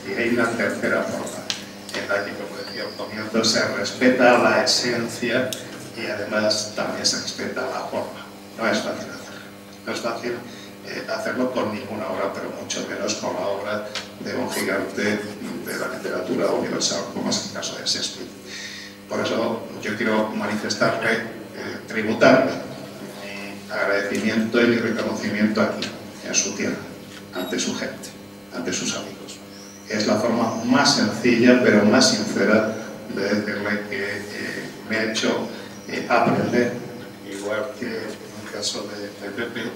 Y hay una tercera forma, en la que, como decía al comienzo, se respeta la esencia y además también se respeta la forma. No es fácil hacerlo. No es fácil hacerlo con ninguna obra, pero mucho menos con la obra de un gigante de la literatura universal, como es el caso de Shakespeare. Por eso yo quiero manifestarle, tributarle mi agradecimiento y mi reconocimiento aquí, en su tierra, ante su gente, ante sus amigos. Es la forma más sencilla, pero más sincera de decirle que me ha hecho aprender, igual que en el caso de Pepe,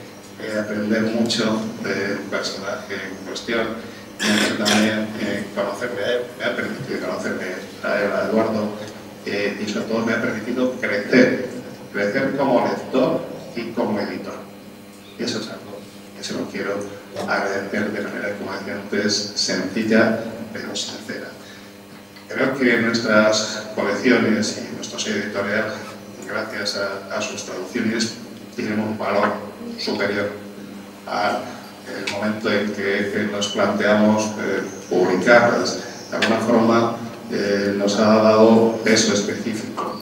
aprender mucho del personaje en cuestión, también conocerle a él, me ha permitido conocerle a él, a Eduardo, y sobre todo me ha permitido crecer como lector y como editor. Y eso es algo que se lo quiero agradecer de manera, como decía antes, sencilla pero sincera. Creo que nuestras colecciones y nuestro sello editorial, gracias a sus traducciones, tienen un valor superior al momento en que nos planteamos publicarlas. De alguna forma nos ha dado peso específico,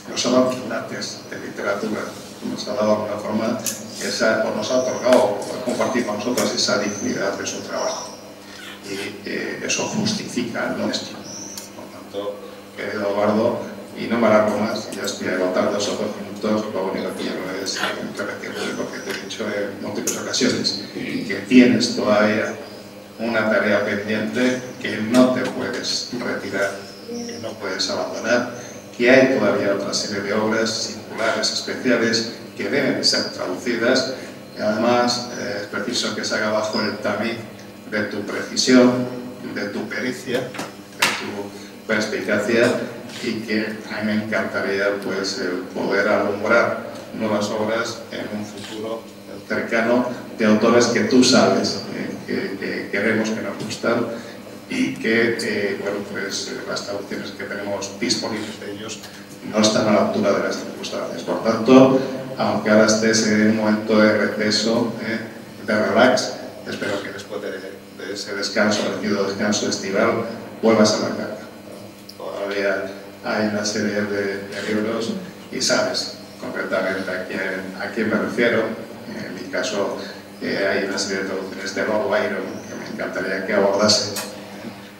nos ha dado quilates de literatura, nos ha dado de alguna forma o nos ha otorgado compartir con nosotros esa dignidad de su trabajo, y eso justifica el nuestro. Por tanto, querido Eduardo, y no me alargo más, ya estoy agotando 2 o 2 minutos, lo único que quiero es repetir lo que te he dicho en múltiples ocasiones, que tienes todavía una tarea pendiente, que no te puedes retirar, que no puedes abandonar, que hay todavía otra serie de obras singulares, especiales, que deben ser traducidas, y además es preciso que se haga bajo el tamiz de tu precisión, de tu pericia, de tu perspicacia, y que a mí me encantaría pues, poder alumbrar nuevas obras en un futuro cercano de autores que tú sabes que queremos, que nos gustan, y que bueno, pues, las traducciones que tenemos disponibles de ellos no están a la altura de las circunstancias. Por tanto, aunque ahora estés en un momento de receso, de relax, espero que después de ese descanso, descanso estival, vuelvas a la carga. Todavía hay una serie de libros y sabes concretamente a quién me refiero. En mi caso hay una serie de traducciones de Lord Byron que me encantaría que abordase,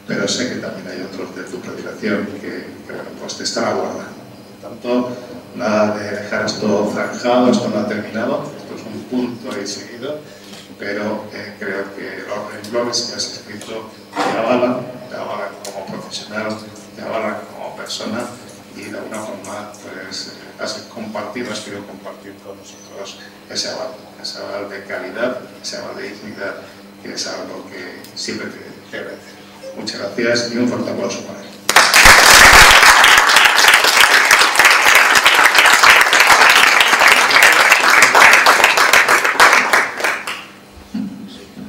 pero sé que también hay otros de tu predilección que bueno, pues te están aguardando. Por tanto, nada de dejar esto zanjado, esto no ha terminado, esto es un punto y seguido, pero creo que los renglones que has escrito te avalan como profesional, te avalan como persona, y de alguna forma pues, has querido compartir con nosotros ese aval de calidad, ese aval de dignidad, que es algo que siempre te agradezco. Muchas gracias y un fuerte aplauso para él.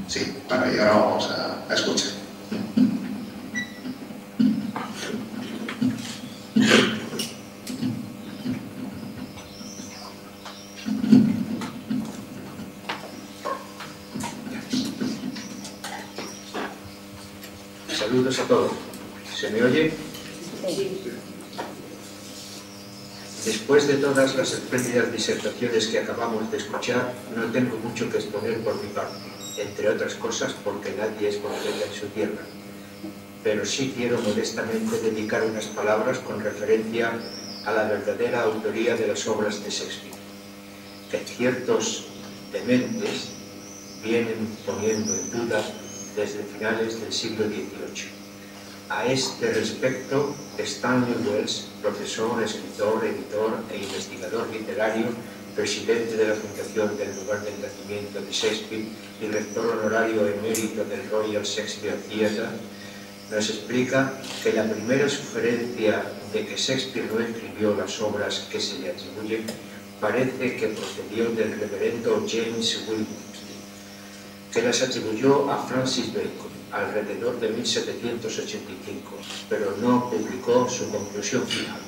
Sí, bueno, y ahora vamos a escuchar. Saludos a todos. ¿Se me oye? Después de todas las espléndidas disertaciones que acabamos de escuchar, no tengo mucho que exponer por mi parte, entre otras cosas porque nadie es profeta en su tierra. Pero sí quiero modestamente dedicar unas palabras con referencia a la verdadera autoría de las obras de Shakespeare, que ciertos dementes vienen poniendo en duda desde finales del siglo XVIII. A este respecto, Stanley Wells, profesor, escritor, editor e investigador literario, presidente de la Fundación del Lugar del Nacimiento de Shakespeare y rector honorario emérito del Royal Shakespeare Theatre, nos explica que la primera sugerencia de que Shakespeare no escribió las obras que se le atribuyen parece que procedió del reverendo James Williams, que las atribuyó a Francis Bacon alrededor de 1785, pero no publicó su conclusión final.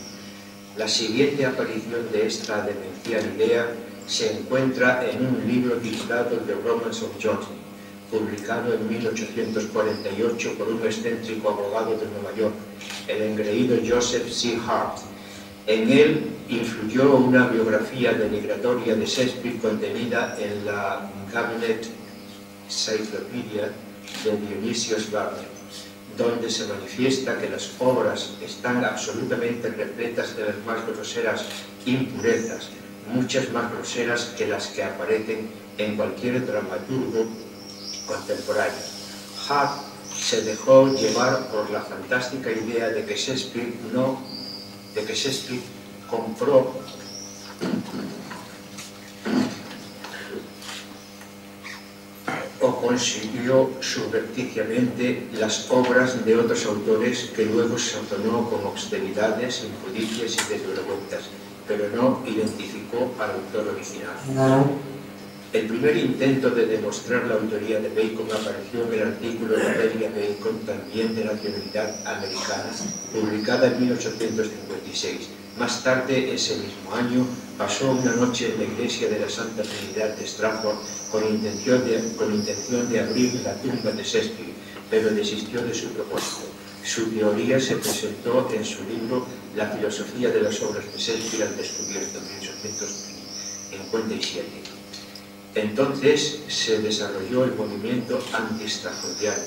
La siguiente aparición de esta demencial idea se encuentra en un libro titulado The Romance of Johnny, publicado en 1848 por un excéntrico abogado de Nueva York, el engreído Joseph C. Hart. En él influyó una biografía denigratoria de Shakespeare contenida en la Cabinet Cyclopedia de Dionysius Garner, donde se manifiesta que las obras están absolutamente repletas de las más groseras impurezas, muchas más groseras que las que aparecen en cualquier dramaturgo contemporáneo. Hart se dejó llevar por la fantástica idea de que Shakespeare compró o consiguió subrepticiamente las obras de otros autores que luego sazonó con obscenidades, impudicias y desvergüenzas, pero no identificó al autor original. El primer intento de demostrar la autoría de Bacon apareció en el artículo de Amelia Bacon, también de nacionalidad americana, publicada en 1856. Más tarde, ese mismo año, pasó una noche en la iglesia de la Santa Trinidad de Stratford con intención de abrir la tumba de Shakespeare, pero desistió de su propósito. Su teoría se presentó en su libro La filosofía de las obras de Shakespeare al descubierto, en 1857. Entonces se desarrolló el movimiento anti-stratfordiano,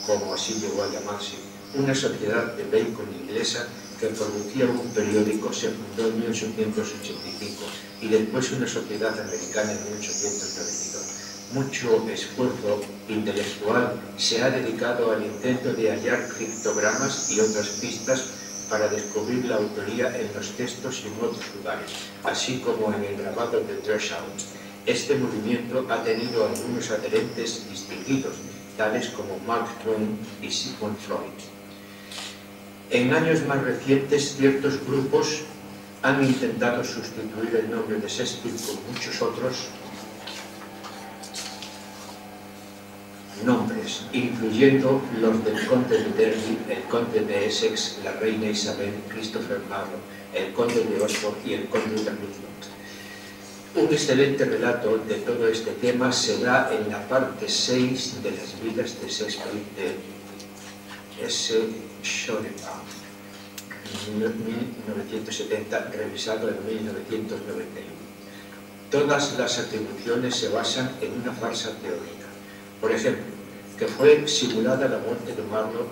como así llegó a llamarse, una sociedad de Bacon inglesa que producía un periódico. Se fundó en 1885 y después una sociedad americana en 1892. Mucho esfuerzo intelectual se ha dedicado al intento de hallar criptogramas y otras pistas para descubrir la autoría en los textos y en otros lugares, así como en el grabado de Dreshout. Este movimiento ha tenido algunos adherentes distinguidos, tales como Mark Twain y Sigmund Freud. En años más recientes, ciertos grupos han intentado sustituir el nombre de Shakespeare con muchos otros nombres, incluyendo los del conde de Derby, el conde de Essex, la reina Isabel, Christopher Marlowe, el conde de Oxford y el conde de Rutland. Un excelente relato de todo este tema se da en la parte 6 de las vidas de Shakespeare de S. Shoreham, 1970, revisado en 1991. Todas las atribuciones se basan en una farsa teórica. Por ejemplo, que fue simulada la muerte de Marlowe,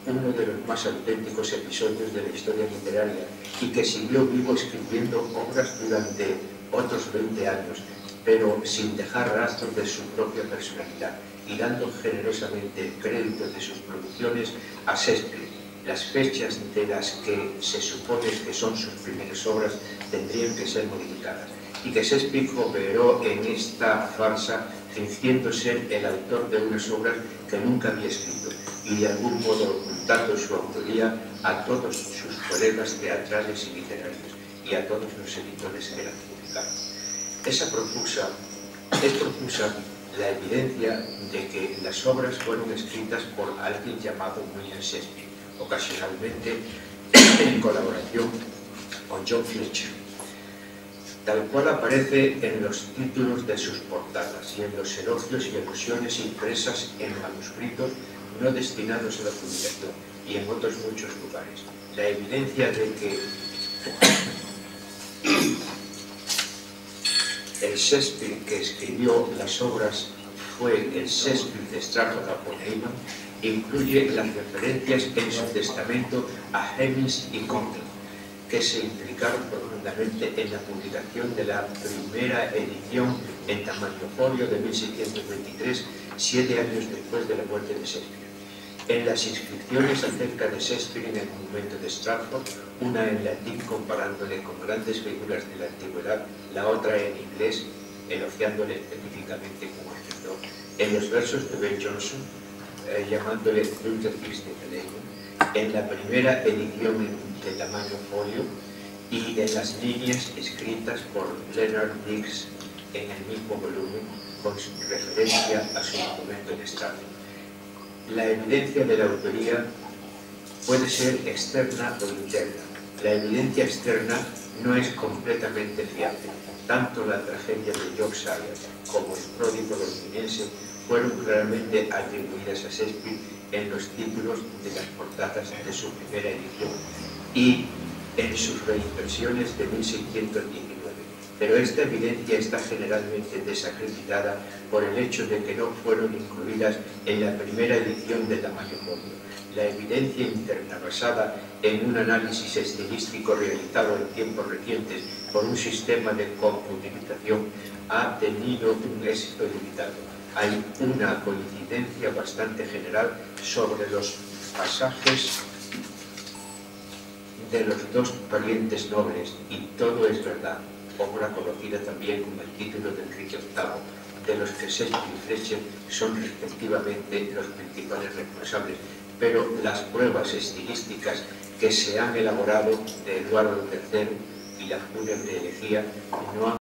uno de los más auténticos episodios de la historia literaria, y que siguió vivo escribiendo obras durante otros 20 años, pero sin dejar rastros de su propia personalidad y dando generosamente crédito de sus producciones a Shakespeare. Las fechas de las que se supone que son sus primeras obras tendrían que ser modificadas, y que Shakespeare cooperó en esta farsa fingiendo ser el autor de unas obras que nunca había escrito y de algún modo ocultando su autoría a todos sus colegas teatrales y literarios y a todos los editores que la publicaron. Es profusa la evidencia de que las obras fueron escritas por alguien llamado William Shakespeare, ocasionalmente en colaboración con John Fletcher, tal cual aparece en los títulos de sus portadas y en los elogios y alusiones impresas en manuscritos no destinados a la publicación y en otros muchos lugares. La evidencia de que el Shakespeare que escribió las obras fue el Shakespeare de Stratford upon Avon incluye las referencias en su testamento a Hemmings y Condell, que se implicaron profundamente en la publicación de la primera edición en tamaño folio de 1623, 7 años después de la muerte de Shakespeare. En las inscripciones acerca de Shakespeare en el monumento de Stratford, una en latín comparándole con grandes figuras de la antigüedad, la otra en inglés elogiándole específicamente como escritor. En los versos de Ben Jonson, llamándole Luther Christian en la primera edición de tamaño folio y en las líneas escritas por Leonard Digges en el mismo volumen con referencia a su documento en Stratford. La evidencia de la autoría puede ser externa o interna. La evidencia externa no es completamente fiable. Tanto la tragedia de Yorkshire como el pródigo londinense fueron claramente atribuidas a Shakespeare en los títulos de las portadas de su primera edición y en sus reimpresiones de 1619. Pero esta evidencia está generalmente desacreditada por el hecho de que no fueron incluidas en la primera edición de tamaño folio. La evidencia interna basada en un análisis estilístico realizado en tiempos recientes por un sistema de computarización ha tenido un éxito limitado. Hay una coincidencia bastante general sobre los pasajes de los dos parientes nobles y todo es verdad, obra conocida también como el título de Enrique VIII, de los que Shakespeare y Fletcher son respectivamente los principales responsables, pero las pruebas estilísticas que se han elaborado de Eduardo III y la fúnebre elegía no han